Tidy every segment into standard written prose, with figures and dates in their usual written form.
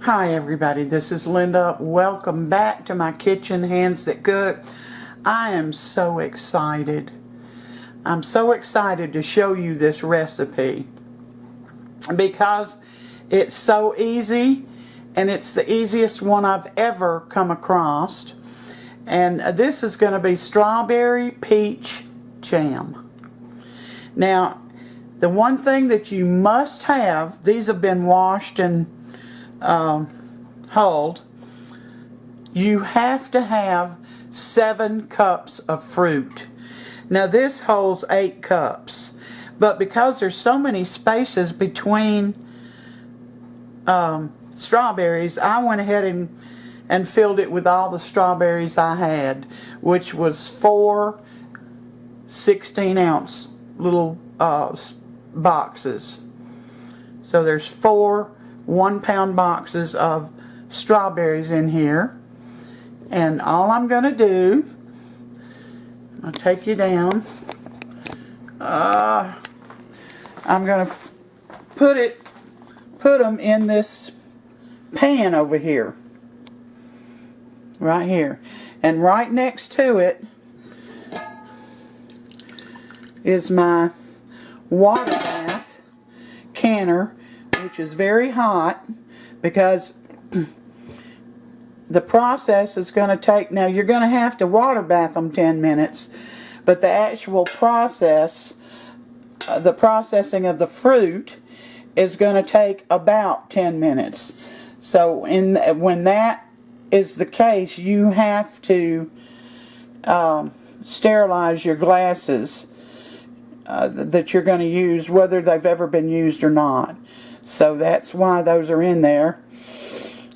Hi everybody, this is Linda. Welcome back to my kitchen, Hands That Cook. I am so excited. I'm so excited to show you this recipe because it's so easy and it's the easiest one I've ever come across. And this is going to be strawberry peach jam. Now, the one thing that you must have, these have been washed and hulled, you have to have 7 cups of fruit. Now this holds 8 cups, but because there's so many spaces between strawberries, I went ahead and filled it with all the strawberries I had, which was 4 16-ounce little boxes. So there's 4 1-pound boxes of strawberries in here, and all I'm going to do, I'll take you down, I'm going to put them in this pan over here, right here, and right next to it is my water bath canner, which is very hot because the process is going to take, now you're going to have to water bath them 10 minutes, but the actual process, the processing of the fruit is going to take about 10 minutes. So when that is the case, you have to sterilize your glasses that you're going to use, whether they've ever been used or not. So that's why those are in there.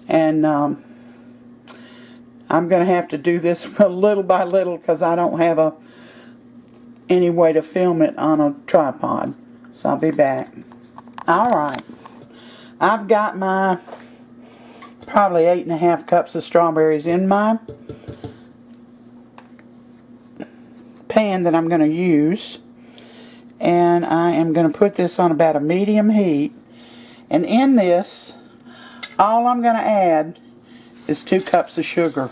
And I'm going to have to do this little by little because I don't have any way to film it on a tripod. So I'll be back. Alright. I've got my probably 8.5 cups of strawberries in my pan that I'm going to use. And I am going to put this on about a medium heat. And in this, all I'm going to add is 2 cups of sugar.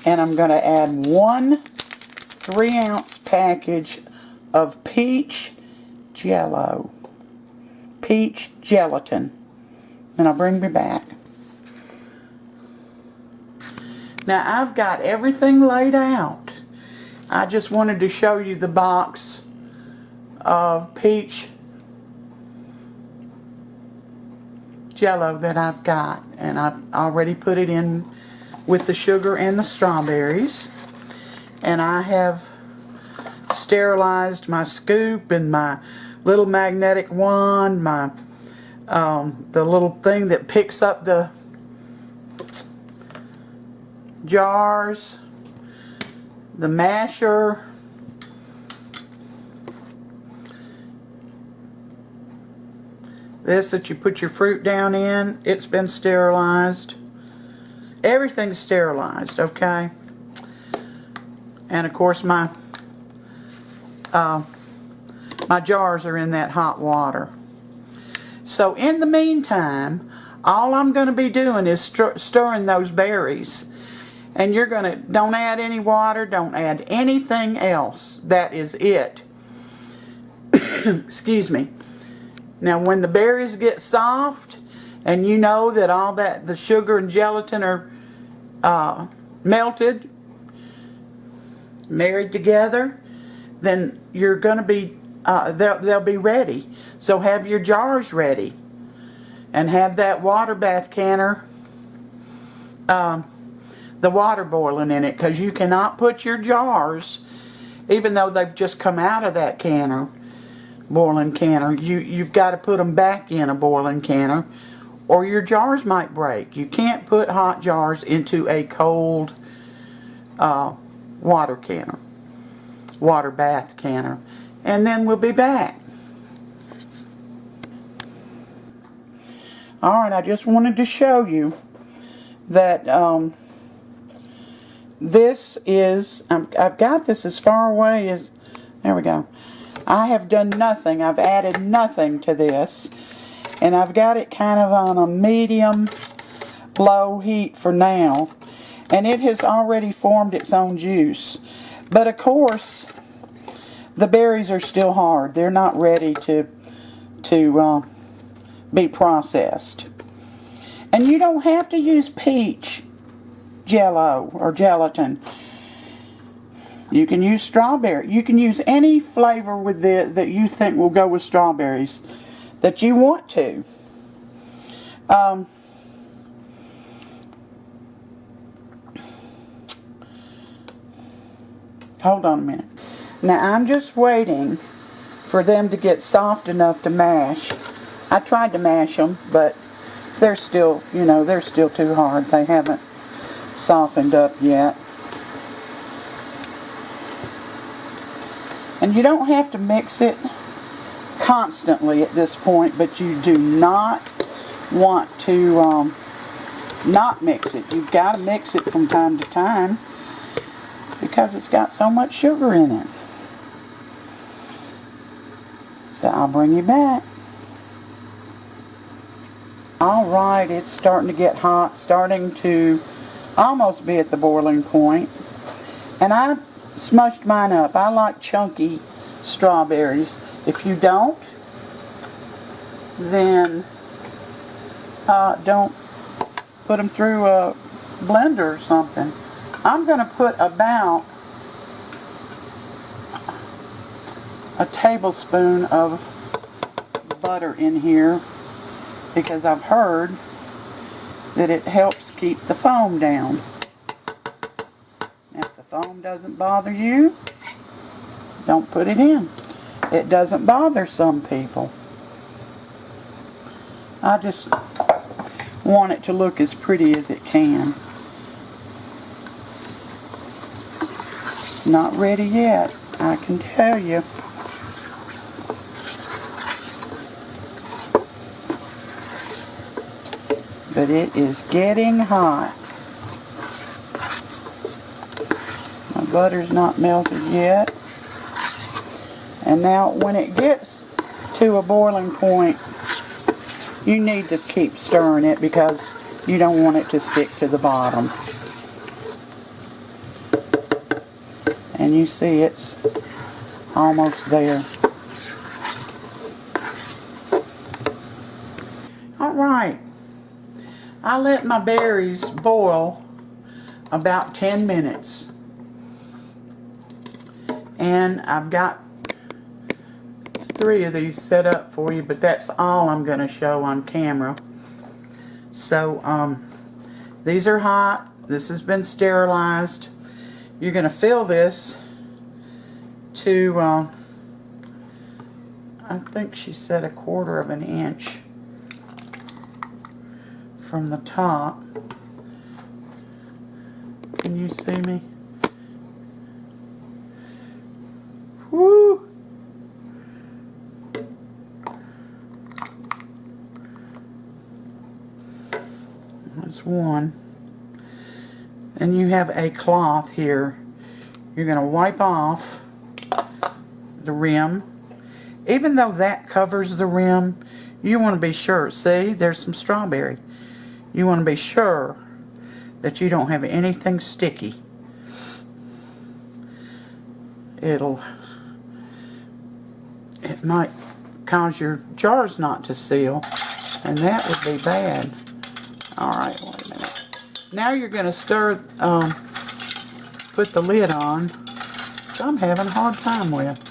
And I'm going to add 1 3-ounce package of peach jello. Peach gelatin. And I'll bring me back. Now I've got everything laid out. I just wanted to show you the box of peach jello that I've got, and I've already put it in with the sugar and the strawberries, and I have sterilized my scoop and my little magnetic wand, my the little thing that picks up the jars, the masher, this that you put your fruit down in, it's been sterilized. Everything's sterilized, okay? And of course my my jars are in that hot water. So in the meantime, all I'm going to be doing is stirring those berries. And you're going to, don't add any water, don't add anything else. That is it. Excuse me. Now when the berries get soft, and you know that all that, the sugar and gelatin are melted, married together, then you're going to be, they'll be ready. So have your jars ready. And have that water bath canner, the water boiling in it, because you cannot put your jars, even though they've just come out of that canner, boiling canner, you've got to put them back in a boiling canner or your jars might break. You can't put hot jars into a cold water canner, water bath canner. And then we'll be back. Alright, I just wanted to show you that this is, I've got this as far away as, there we go. I have done nothing. I've added nothing to this. And I've got it kind of on a medium low heat for now. And it has already formed its own juice. But of course, the berries are still hard. They're not ready to be processed. And you don't have to use peach jello or gelatin. You can use strawberry. You can use any flavor with that you think will go with strawberries that you want to. Hold on a minute. Now I'm just waiting for them to get soft enough to mash. I tried to mash them, but they're still, you know, they're still too hard. They haven't softened up yet. And you don't have to mix it constantly at this point, but you do not want to not mix it. You've got to mix it from time to time because it's got so much sugar in it. So I'll bring you back. Alright, it's starting to get hot, starting to almost be at the boiling point. And I smushed mine up. I like chunky strawberries. If you don't, then don't put them through a blender or something. I'm going to put about a tablespoon of butter in here because I've heard that it helps keep the foam down. If the foam doesn't bother you, don't put it in. It doesn't bother some people. I just want it to look as pretty as it can. It's not ready yet, I can tell you. But it is getting hot. My butter's not melted yet. And now when it gets to a boiling point, you need to keep stirring it because you don't want it to stick to the bottom. And you see it's almost there. Alright. I let my berries boil about 10 minutes. And I've got 3 of these set up for you, but that's all I'm going to show on camera. So, these are hot. This has been sterilized. You're going to fill this to, I think she said 1/4 of an inch from the top. Can you see me? Woo! That's one. And you have a cloth here. You're going to wipe off the rim. Even though that covers the rim, you want to be sure. See, there's some strawberry. You want to be sure that you don't have anything sticky. It might cause your jars not to seal, and that would be bad. Alright, wait a minute. Now you're going to stir, put the lid on, which I'm having a hard time with.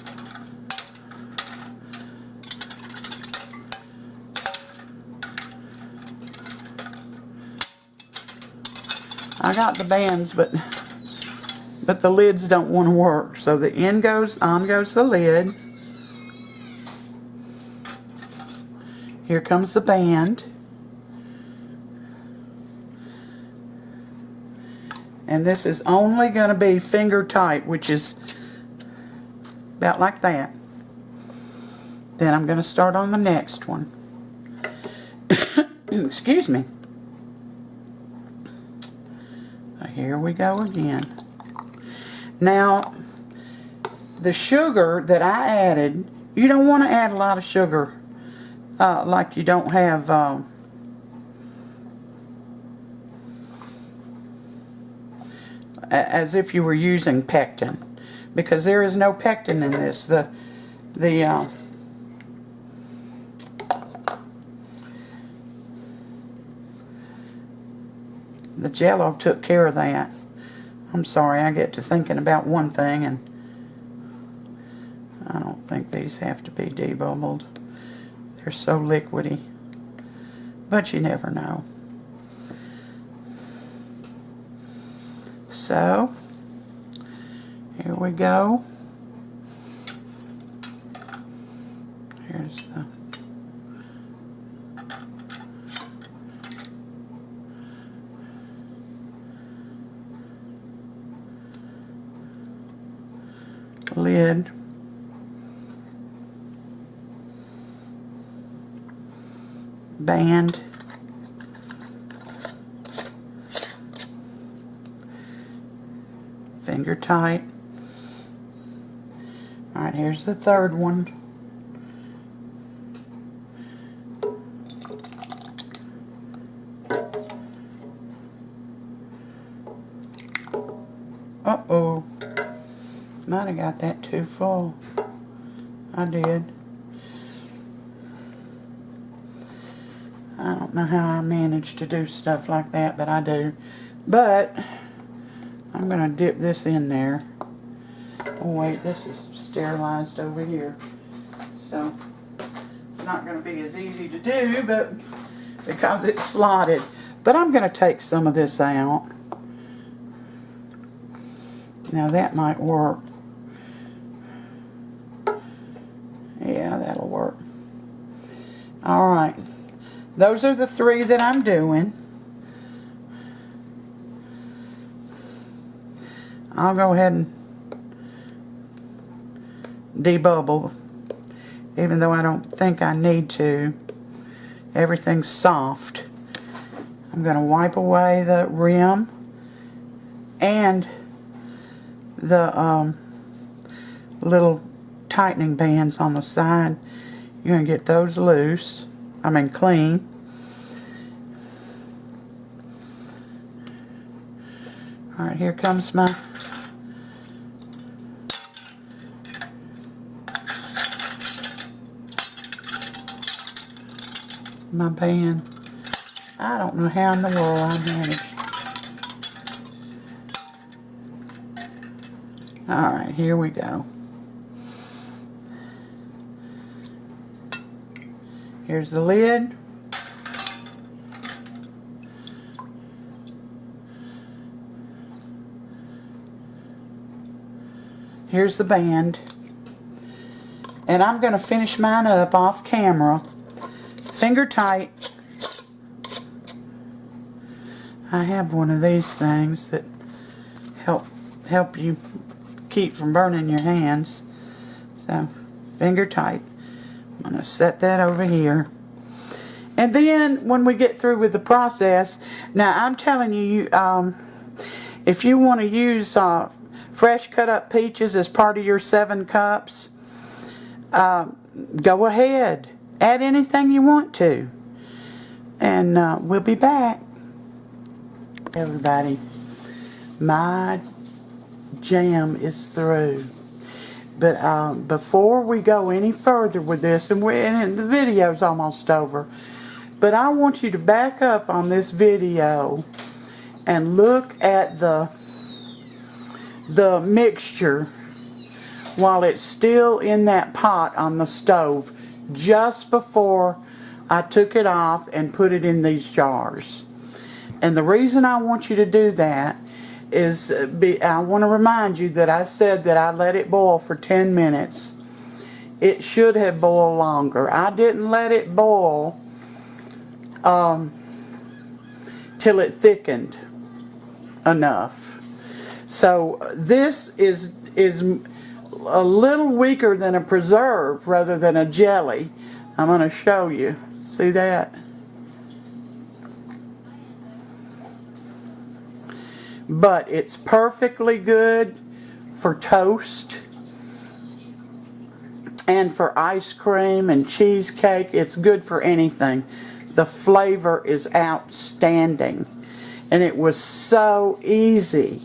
I got the bands, but the lids don't want to work. So the end goes on, goes the lid. Here comes the band. And this is only going to be finger tight, which is about like that. Then I'm going to start on the next one. Excuse me. Here we go again. Now, the sugar that I added, you don't want to add a lot of sugar like you don't have as if you were using pectin, because there is no pectin in this. The Jell-O took care of that. I'm sorry, I get to thinking about one thing and I don't think these have to be debubbled. They're so liquidy, but you never know. So, here we go. Here's the lid. Band. Finger tight. Alright, here's the third one. Uh-oh. Might have got that too full. I did. I don't know how I manage to do stuff like that, but I do. But I'm going to dip this in there. Oh wait, this is sterilized over here. So it's not going to be as easy to do, but because it's slotted. But I'm going to take some of this out. Now that might work. Yeah, that'll work. Alright. Those are the three that I'm doing. I'll go ahead and debubble, even though I don't think I need to. Everything's soft. I'm going to wipe away the rim and the little tightening bands on the side. You're going to get those loose. I mean clean. Alright, here comes my band. I don't know how in the world I managed. Alright, here we go. Here's the lid. Here's the band. And I'm going to finish mine up off camera. Finger tight. I have one of these things that help you keep from burning your hands. So, finger tight. I'm going to set that over here. And then when we get through with the process, now I'm telling you, if you want to use fresh cut up peaches as part of your 7 cups, go ahead. Add anything you want to. And we'll be back. Everybody, my jam is through. But before we go any further with this, and the video's almost over, but I want you to back up on this video and look at the mixture while it's still in that pot on the stove, just before I took it off and put it in these jars. And the reason I want you to do that is I want to remind you that I said that I let it boil for 10 minutes. It should have boiled longer. I didn't let it boil till it thickened enough. So this is a little weaker than a preserve rather than a jelly. I'm going to show you. See that? But it's perfectly good for toast. And for ice cream and cheesecake, it's good for anything. The flavor is outstanding. And it was so easy.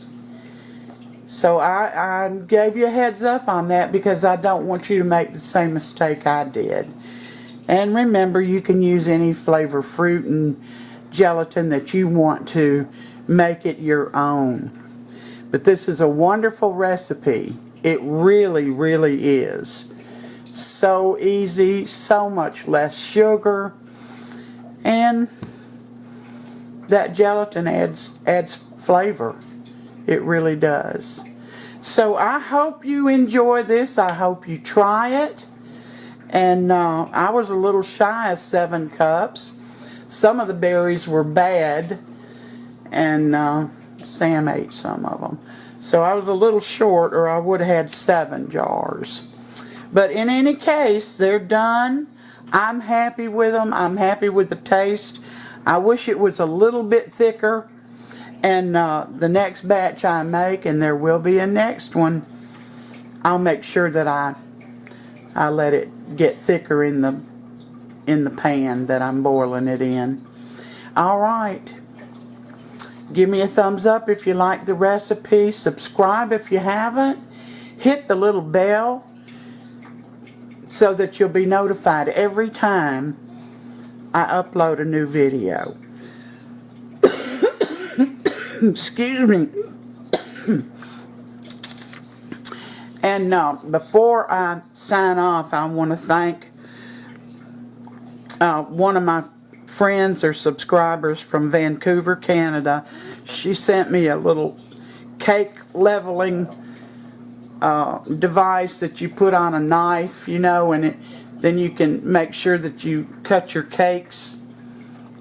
So I gave you a heads up on that because I don't want you to make the same mistake I did. And remember, you can use any flavor fruit and gelatin that you want to make it your own. But this is a wonderful recipe. It really, really is. So easy, so much less sugar, and that gelatin adds flavor. It really does. So I hope you enjoy this. I hope you try it. And I was a little shy of 7 cups. Some of the berries were bad, and Sam ate some of them. So I was a little short, or I would have had 7 jars. But in any case, they're done. I'm happy with them. I'm happy with the taste. I wish it was a little bit thicker. And the next batch I make, and there will be a next one, I'll make sure that I let it get thicker in the pan that I'm boiling it in. All right. Give me a thumbs up if you like the recipe. Subscribe if you haven't. Hit the little bell so that you'll be notified every time I upload a new video. Excuse me. And before I sign off, I want to thank one of my friends or subscribers from Vancouver, Canada. She sent me a little cake leveling device that you put on a knife, you know, and then you can make sure that you cut your cakes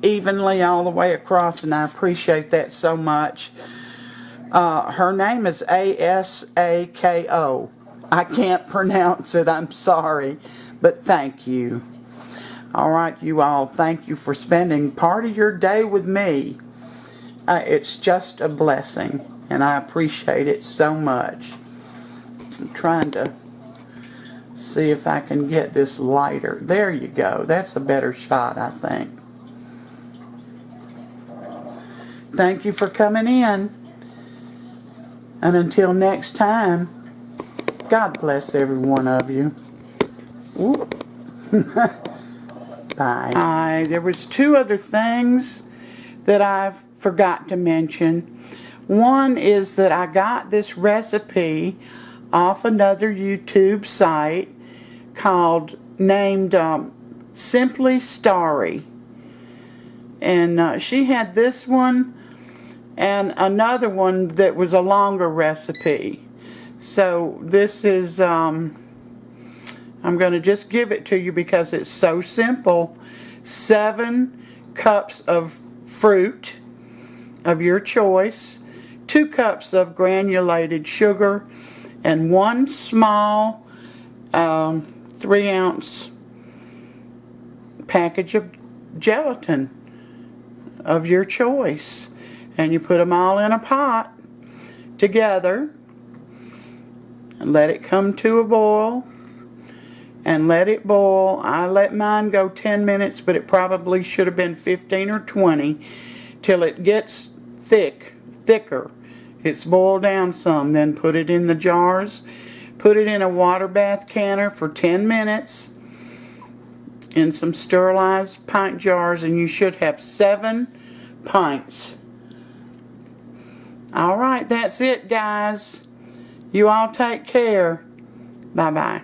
evenly all the way across, and I appreciate that so much. Her name is Asako. I can't pronounce it, I'm sorry, but thank you. All right, you all, thank you for spending part of your day with me. It's just a blessing, and I appreciate it so much. I'm trying to see if I can get this lighter. There you go. That's a better shot, I think. Thank you for coming in. And until next time, God bless every one of you. Bye. There was 2 other things that I forgot to mention. One is that I got this recipe off another YouTube site named Simply Starry. And she had this one and another one that was a longer recipe. So this is, I'm going to just give it to you because it's so simple. 7 cups of fruit of your choice, 2 cups of granulated sugar, and 1 small 3-ounce package of gelatin of your choice. And you put them all in a pot together and let it come to a boil and let it boil. I let mine go 10 minutes, but it probably should have been 15 or 20 till it gets thicker. It's boiled down some. Then put it in the jars. Put it in a water bath canner for 10 minutes in some sterilized pint jars, and you should have 7 pints. All right, that's it, guys. You all take care. Bye-bye.